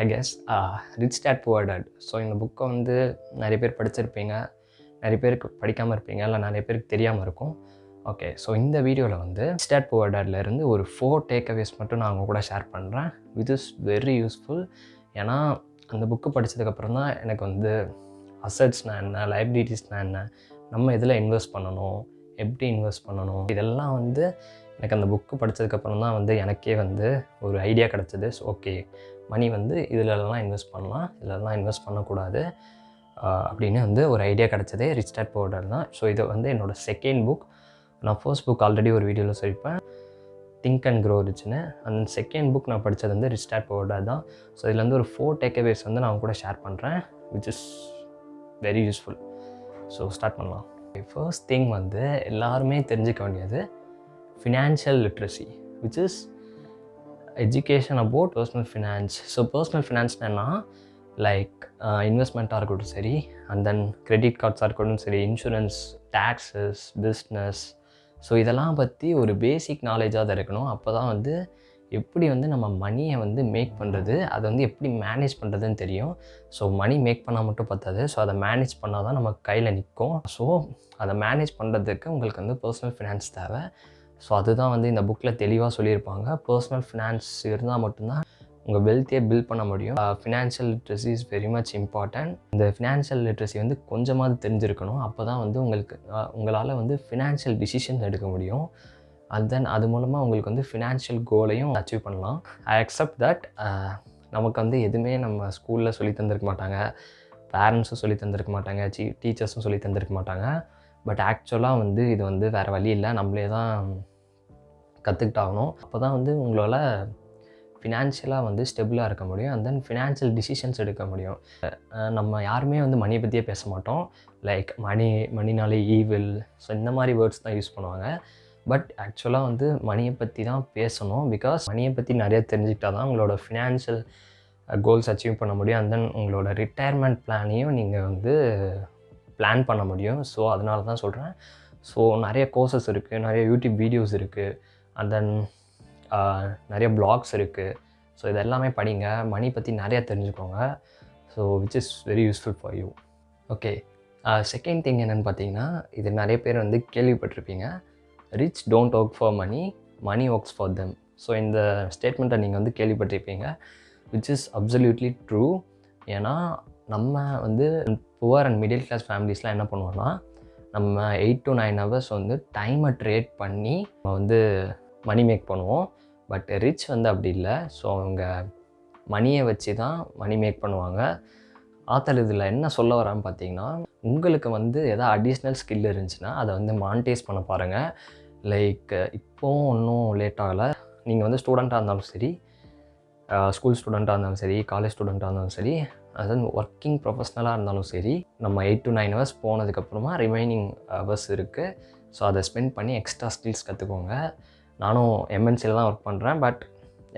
I guess rich dad poor date. So இந்த புக்கை வந்து நிறைய பேர் படிச்சிருப்பீங்க, நிறைய பேருக்கு படிக்காமல் இருப்பீங்க, இல்லை நிறைய பேருக்கு தெரியாமல் இருக்கும். ஓகே, ஸோ இந்த வீடியோவில் வந்து ரிச் டேட் புவர் டேட்லேருந்து ஒரு 4 டேக்அவேஸ் மட்டும் நான் அவங்க கூட ஷேர் பண்ணுறேன். Which is very useful. ஏன்னா அந்த புக்கு படித்ததுக்கப்புறம் தான் எனக்கு வந்து அசட்ஸ்னால் என்ன, லைபிலிட்டிஸ்னால் என்ன, நம்ம இதில் இன்வெஸ்ட் பண்ணணும், எப்படி இன்வெஸ்ட் பண்ணணும், இதெல்லாம் வந்து எனக்கு அந்த புக்கு படித்ததுக்கப்புறம் தான் வந்து எனக்கே வந்து ஒரு ஐடியா கிடச்சிது. ஸோ ஓகே, மணி வந்து இதிலெல்லாம் இன்வெஸ்ட் பண்ணலாம், இதிலெல்லாம் இன்வெஸ்ட் பண்ணக்கூடாது அப்படின்னு வந்து ஒரு ஐடியா கிடச்சதே ரிச் டேட் புவர் டேட் தான். ஸோ இது வந்து என்னோடய செகண்ட் புக். நான் ஃபர்ஸ்ட் புக் ஆல்ரெடி ஒரு வீடியோவில் சொல்லியிருப்பேன், திங்க் அண்ட் க்ரோ ரிச்னு. அந்த செகண்ட் புக் நான் படித்தது வந்து ரிச் டேட் புவர் டேட் தான். ஸோ இதில் வந்து ஒரு 4 டேக்அவேஸ் வந்து நான் கூட ஷேர் பண்ணுறேன், which is very useful. So start பண்ணலாம். ஃபர்ஸ்ட் திங் வந்து எல்லாருமே தெரிஞ்சுக்க வேண்டியது financial literacy, which is education about personal finance. So personal ஃபினான்ஸ்னால் என்ன, லைக் இன்வெஸ்ட்மெண்ட்டாக இருக்கட்டும் சரி, அண்ட் தென் கிரெடிட் கார்ட்ஸாக இருக்கட்டும் சரி, இன்சூரன்ஸ், டேக்ஸஸ், பிஸ்னஸ். ஸோ இதெல்லாம் பற்றி ஒரு பேசிக் நாலேஜாக தான் இருக்கணும். அப்போ தான் வந்து எப்படி வந்து நம்ம மணியை வந்து மேக் பண்ணுறது, அதை வந்து எப்படி மேனேஜ் பண்ணுறதுன்னு தெரியும். ஸோ மணி மேக் பண்ணால் மட்டும் பத்தாது, ஸோ அதை மேனேஜ் பண்ணால் தான் நம்ம கையில் நிற்கும். ஸோ அதை மேனேஜ் பண்ணுறதுக்கு உங்களுக்கு வந்து பர்சனல் ஃபினான்ஸ் தேவை. ஸோ அதுதான் வந்து இந்த புக்கில் தெளிவாக சொல்லியிருப்பாங்க. பர்சனல் ஃபினான்ஸ் இருந்தால் மட்டும்தான் உங்கள் வெல்த்தியை பில்ட் பண்ண முடியும். Financial literacy is very much important. இந்த ஃபினான்ஷியல் லிட்ரஸி வந்து கொஞ்சமாவது தெரிஞ்சிருக்கணும். அப்போ தான் வந்து உங்களால் வந்து ஃபினான்ஷியல் டிசிஷன்ஸ் எடுக்க முடியும். அண்ட் தென் அது மூலமாக உங்களுக்கு வந்து ஃபினான்ஷியல் கோலையும் அச்சீவ் பண்ணலாம். ஐ அக்செப்ட் தட் நமக்கு வந்து எதுவுமே நம்ம ஸ்கூலில் சொல்லி தந்திருக்க மாட்டாங்க, பேரண்ட்ஸும் சொல்லி தந்திருக்க மாட்டாங்க, டீச்சர்ஸும் சொல்லி தந்திருக்க மாட்டாங்க. பட் ஆக்சுவலாக வந்து இது வந்து வேறு வழி இல்லை, நம்மளே தான் கற்றுக்கிட்டாகணும். அப்போ தான் வந்து உங்களால் ஃபினான்ஷியலாக வந்து ஸ்டெபிளாக இருக்க முடியும். அண்ட் தென் ஃபினான்ஷியல் டிசிஷன்ஸ் எடுக்க முடியும். நம்ம யாருமே வந்து மணியை பற்றியே பேச மாட்டோம். லைக் மணினாலே ஈவில், ஸோ இந்த மாதிரி வேர்ட்ஸ் தான் யூஸ் பண்ணுவாங்க. பட் ஆக்சுவலாக வந்து மணியை பற்றி தான் பேசணும். பிகாஸ் மணியை பற்றி நிறைய தெரிஞ்சுக்கிட்டால் தான் உங்களோட ஃபினான்ஷியல் கோல்ஸ் அச்சீவ் பண்ண முடியும். அண்ட் தென் உங்களோட ரிட்டையர்மெண்ட் பிளானையும் நீங்கள் வந்து பிளான் பண்ண முடியும். ஸோ அதனால தான் சொல்கிறேன். ஸோ நிறைய கோர்சஸ் இருக்குது, நிறைய யூடியூப் வீடியோஸ் இருக்குது, அண்ட் தென் நிறைய பிளாக்ஸ் இருக்குது. ஸோ இது எல்லாமே படிங்க, மணி பற்றி நிறையா தெரிஞ்சுக்கோங்க. So which is very useful for you. Okay, second thing என்னென்னு பார்த்தீங்கன்னா, இது நிறைய பேர் வந்து கேள்விப்பட்டிருப்பீங்க, rich don't work for money, money works for them. So இந்த ஸ்டேட்மெண்ட்டை நீங்கள் வந்து கேள்விப்பட்டிருப்பீங்க, விச் இஸ் அப்சல்யூட்லி ட்ரூ. ஏன்னா நம்ம வந்து புவர் அண்ட் மிடில் கிளாஸ் ஃபேமிலிஸ்லாம் என்ன பண்ணுவோம்னா, நம்ம 8 to 9 ஹவர்ஸ் வந்து டைமை ட்ரேட் பண்ணி நம்ம வந்து மணி மேக் பண்ணுவோம். பட் ரிச் வந்து அப்படி இல்லை. ஸோ அவங்க மணியை வச்சு தான் மணி மேக் பண்ணுவாங்க. ஆத்தர் இதில் என்ன சொல்ல வரான்னு பார்த்தீங்கன்னா, உங்களுக்கு வந்து எதாவது அடிஷ்னல் ஸ்கில் இருந்துச்சுன்னா அதை வந்து மானிட்டைஸ் பண்ண பாருங்கள். லைக் இப்போவும் ஒன்றும் லேட் ஆகலை. நீங்கள் வந்து ஸ்டூடெண்ட்டாக இருந்தாலும் சரி, ஸ்கூல் ஸ்டூடெண்ட்டாக இருந்தாலும் சரி, காலேஜ் ஸ்டூடெண்ட்டாக இருந்தாலும் சரி, அது ஒர்க்கிங் ப்ரொஃபஷ்னலாக இருந்தாலும் சரி, நம்ம 8 to 9 ஹவர்ஸ் போனதுக்கப்புறமா ரிமைனிங் ஹவர்ஸ் இருக்குது. ஸோ அதை ஸ்பெண்ட் பண்ணி எக்ஸ்ட்ரா ஸ்கில்ஸ் கற்றுக்கோங்க. நானும் எம்என்சியில் தான் ஒர்க் பண்ணுறேன். பட்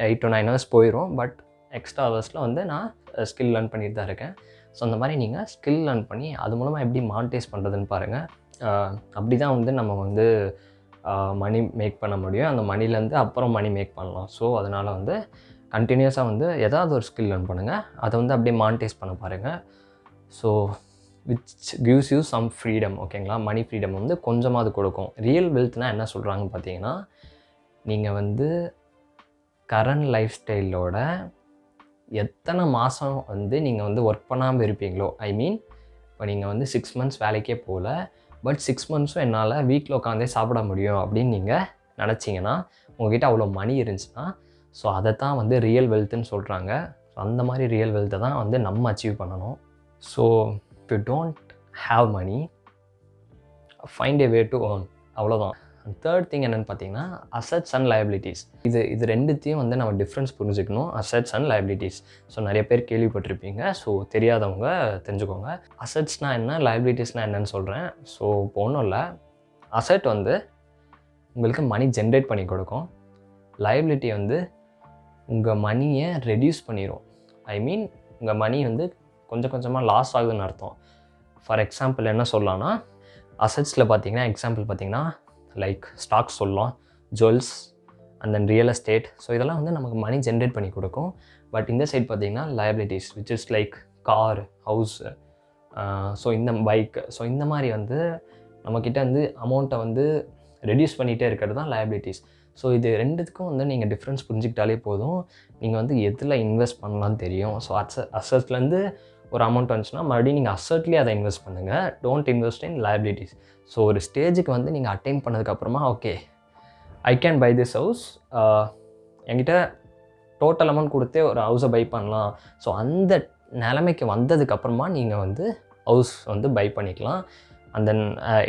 8 to 9 ஹவர்ஸ் போயிடும். பட் எக்ஸ்ட்ரா ஹவர்ஸில் வந்து நான் ஸ்கில் லேர்ன் பண்ணிட்டு தான் இருக்கேன். ஸோ அந்த மாதிரி நீங்கள் ஸ்கில் லேர்ன் பண்ணி அது மூலமாக எப்படி மானிட்டைஸ் பண்ணுறதுன்னு பாருங்கள். அப்படி தான் வந்து நம்ம வந்து மணி மேக் பண்ண முடியும். அந்த மணிலேருந்து அப்புறம் மணி மேக் பண்ணலாம். ஸோ அதனால் வந்து கண்டினியூஸாக வந்து ஏதாவது ஒரு ஸ்கில் லேர்ன் பண்ணுங்கள், அதை வந்து அப்படியே மானிட்டைஸ் பண்ண பாருங்கள். So which gives you some freedom. ஓகேங்களா, மணி ஃப்ரீடம் வந்து கொஞ்சமாவது கொடுக்கும். ரியல் வெல்த்னால் என்ன சொல்கிறாங்கன்னு பார்த்தீங்கன்னா, நீங்கள் வந்து கரண்ட் லைஃப் ஸ்டைலோட எத்தனை மாதம் வந்து நீங்கள் வந்து ஒர்க் பண்ணாமல் இருப்பீங்களோ, ஐ மீன் இப்போ நீங்கள் வந்து 6 months வேலைக்கே போகல, பட் 6 monthsம் என்னால் வீட்டில் உட்காந்தே சாப்பிட முடியும் அப்படின்னு நீங்கள் நினச்சிங்கன்னா, உங்கள்கிட்ட அவ்வளோ மணி இருந்துச்சுன்னா, ஸோ அதை தான் வந்து ரியல் வெல்த்துன்னு சொல்கிறாங்க. ஸோ அந்த மாதிரி ரியல் வெல்த்தை தான் வந்து நம்ம அச்சீவ் பண்ணணும். So if you don't have money, find a way to earn, அவ்வளோதான். தேர்ட் திங் என்னென்னு பார்த்தீங்கன்னா, அசட்ஸ் அண்ட் லயபிலிட்டிஸ். இது ரெண்டுத்தையும் வந்து நம்ம டிஃப்ரென்ஸ் புரிஞ்சுக்கணும், அசட்ஸ் அண்ட் லயபிலிட்டிஸ். ஸோ நிறைய பேர் கேள்விப்பட்டிருப்பீங்க. ஸோ தெரியாதவங்க தெரிஞ்சுக்கோங்க. அசட்ஸ்னால் என்ன, லயபிலிட்டிஸ்னால் என்னன்னு சொல்கிறேன். ஸோ இப்போ ஒன்றும் இல்லை, அசட் வந்து உங்களுக்கு மணி ஜென்ரேட் பண்ணி கொடுக்கும். லயபிலிட்டி வந்து உங்கள் மணியை ரெடியூஸ் பண்ணிடும். ஐ மீன் உங்கள் மணி வந்து கொஞ்சம் கொஞ்சமாக லாஸ் ஆகுதுன்னு அர்த்தம். ஃபார் எக்ஸாம்பிள் என்ன சொல்லலாம்னா, அசட்ஸில் பார்த்தீங்கன்னா, எக்ஸாம்பிள் பார்த்தீங்கன்னா லைக் ஸ்டாக்ஸ் சொல்லலாம், jewels, and then real estate. So இதெல்லாம் வந்து நமக்கு மணி ஜென்ரேட் பண்ணி கொடுக்கும். பட் இந்த சைட் பார்த்தீங்கன்னா liabilities which is like car, house, so இந்த பைக், ஸோ இந்த மாதிரி வந்து நம்மக்கிட்ட வந்து அமௌண்ட்டை வந்து ரெடியூஸ் பண்ணிகிட்டே இருக்கிறது தான் liabilities. ஸோ இது ரெண்டுத்துக்கும் வந்து நீங்கள் டிஃப்ரென்ஸ் புரிஞ்சுக்கிட்டாலே போதும், நீங்கள் வந்து எதில் இன்வெஸ்ட் பண்ணலான்னு தெரியும். ஸோ அசட்ஸ்லேருந்து ஒரு அமௌண்ட் வந்துச்சுன்னா மறுபடியும் நீங்கள் அசட்லேயே அதை இன்வெஸ்ட் பண்ணுங்கள். Don't invest in liabilities. So ஒரு ஸ்டேஜுக்கு வந்து நீங்கள் அட்டைன் பண்ணதுக்கப்புறமா okay I can buy this house, என்கிட்ட டோட்டல் அமௌண்ட் கொடுத்தே ஒரு ஹவுஸை பை பண்ணலாம். ஸோ அந்த நிலைமைக்கு வந்ததுக்கப்புறமா நீங்கள் வந்து ஹவுஸ் வந்து பை பண்ணிக்கலாம். And then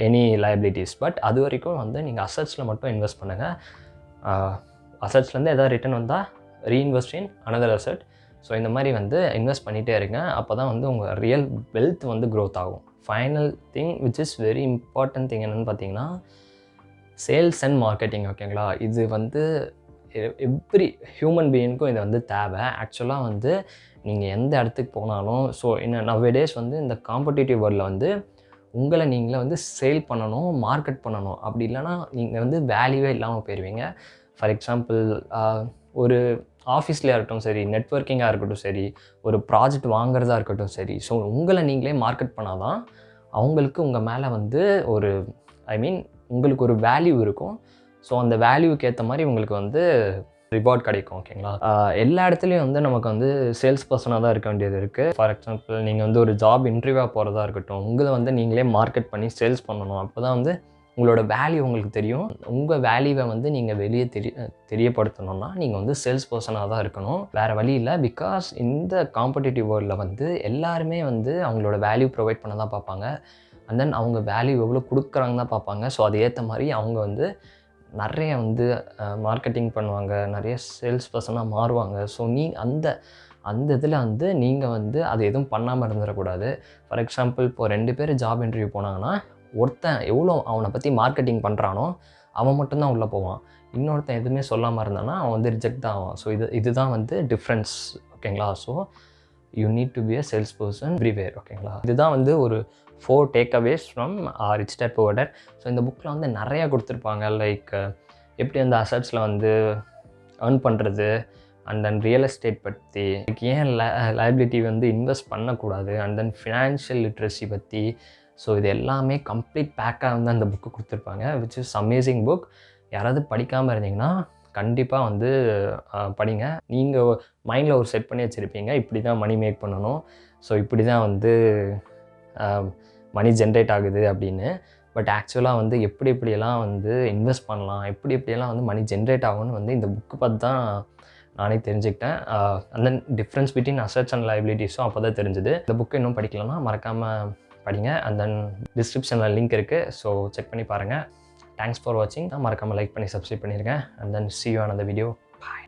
any liabilities. But அது வரைக்கும் வந்து நீங்கள் அசட்ஸில் மட்டும் இன்வெஸ்ட் பண்ணுங்கள். அசட்ஸ்லேருந்து எதாவது ரிட்டர்ன் வந்தால் ரீஇன்வெஸ்ட் இன் another asset. ஸோ இந்த மாதிரி வந்து இன்வெஸ்ட் பண்ணிகிட்டே இருங்க. அப்போ தான் வந்து உங்கள் ரியல் வெல்த் வந்து க்ரோத் ஆகும். Final thing which is very important thing என்னென்னு பார்த்தீங்கன்னா சேல்ஸ் அண்ட் மார்க்கெட்டிங். ஓகேங்களா, இது வந்து எவ்ரி ஹியூமன் பீயிங்க்கும் இது வந்து தேவை. ஆக்சுவலாக வந்து நீங்கள் எந்த இடத்துக்கு போனாலும் ஸோ நவ்வேடேஸ் வந்து இந்த காம்படிட்டிவ் வேர்ல்டில் வந்து உங்களை நீங்களே வந்து சேல் பண்ணணும், மார்க்கெட் பண்ணணும். அப்படி இல்லைனா நீங்கள் வந்து வேல்யூவே இல்லாமல் போயிடுவீங்க. ஃபார் எக்ஸாம்பிள் ஒரு ஆஃபீஸ்லேயே இருக்கட்டும் சரி, நெட்வொர்க்கிங்காக இருக்கட்டும் சரி, ஒரு ப்ராஜெக்ட் வாங்குறதா இருக்கட்டும் சரி, ஸோ உங்களை நீங்களே மார்க்கெட் பண்ணால் தான் அவங்களுக்கு உங்கள் மேலே வந்து ஒரு உங்களுக்கு ஒரு வேல்யூ இருக்கும். ஸோ அந்த வேல்யூவுக்கு ஏற்ற மாதிரி உங்களுக்கு வந்து ரிவார்ட் கிடைக்கும். ஓகேங்களா, எல்லா இடத்துலையும் வந்து நமக்கு வந்து சேல்ஸ் பர்சனாக தான் இருக்க வேண்டியது இருக்குது. ஃபார் எக்ஸாம்பிள் நீங்கள் வந்து ஒரு ஜாப் இன்டர்வியூவாக போகிறதா இருக்கட்டும், உங்களை வந்து நீங்களே மார்க்கெட் பண்ணி சேல்ஸ் பண்ணணும். அப்போ தான் வந்து உங்களோட வேல்யூ உங்களுக்கு தெரியும். உங்கள் வேல்யூவை வந்து நீங்கள் வெளியே தெரியப்படுத்தணும்னா நீங்கள் வந்து சேல்ஸ் பர்சனாக தான் இருக்கணும். வேறு வழி இல்லை. பிகாஸ் இந்த காம்படிட்டிவ் வேர்ல்டில் வந்து எல்லாருமே வந்து அவங்களோட வேல்யூ ப்ரொவைட் பண்ண தான் பார்ப்பாங்க. அண்ட் தென் அவங்க வேல்யூ எவ்வளோ கொடுக்குறாங்க தான் பார்ப்பாங்க. ஸோ அது ஏற்ற மாதிரி அவங்க வந்து நிறைய வந்து மார்க்கெட்டிங் பண்ணுவாங்க, நிறைய சேல்ஸ் பர்சனாக மாறுவாங்க. ஸோ அந்த இதில் வந்து நீங்கள் வந்து அது எதுவும் பண்ணாமல் இருந்துடக்கூடாது. ஃபார் எக்ஸாம்பிள் இப்போ 2 பேர் ஜாப் இன்டர்வியூ போனாங்கன்னா ஒருத்தன் எவ்வளோ அவனை பற்றி மார்க்கெட்டிங் பண்ணுறானோ அவன் மட்டும்தான் உள்ளே போவான். இன்னொருத்தன் எதுவுமே சொல்லாமல் இருந்தானா அவன் வந்து ரிஜெக்ட் தான் ஆவான். ஸோ இதுதான் வந்து டிஃப்ரென்ஸ். ஓகேங்களா, so you need to be a sales person everywhere. ஓகேங்களா, இதுதான் வந்து ஒரு 4 takeaways from rich dad poor dad. So இந்த புக்கில் வந்து நிறையா கொடுத்துருப்பாங்க. லைக் எப்படி அந்த அசட்ஸில் வந்து ஏர்ன் பண்ணுறது, அண்ட் தென் ரியல் எஸ்டேட் பற்றி, ஏன் லைபிலிட்டி வந்து இன்வெஸ்ட் பண்ணக்கூடாது, அண்ட் தென் ஃபினான்ஷியல் லிட்ரஸி பற்றி. ஸோ இது எல்லாமே கம்ப்ளீட் பேக்காக வந்து அந்த புக்கு கொடுத்துருப்பாங்க, விச் இஸ் அமேசிங் புக். யாராவது படிக்காமல் இருந்தீங்கன்னா கண்டிப்பாக வந்து படிங்க. நீங்கள் மைண்டில் ஒரு செட் பண்ணி வச்சுருப்பீங்க, இப்படி தான் மணி மேக் பண்ணணும், ஸோ இப்படி தான் வந்து மணி ஜென்ரேட் ஆகுது அப்படின்னு. பட் ஆக்சுவலாக வந்து எப்படியெல்லாம் வந்து இன்வெஸ்ட் பண்ணலாம், எப்படியெல்லாம் வந்து மணி ஜென்ரேட் ஆகும்னு வந்து இந்த புக்கு பார்த்து தான் நானே தெரிஞ்சுக்கிட்டேன். And then difference between assets and லைபிலிட்டிஸும் அப்போ தான் தெரிஞ்சுது. இந்த புக்கு இன்னும் படிக்கலன்னா மறக்காமல் படிங்க. அண்ட் தென் டிஸ்கிரிப்ஷனில் லிங்க் இருக்குது, ஸோ செக் பண்ணி பாருங்கள். தேங்க்ஸ் ஃபார் வாட்சிங். மறக்காமல் லைக் பண்ணி சப்ஸ்கிரைப் பண்ணிடுங்க. And then see you on another video. Bye.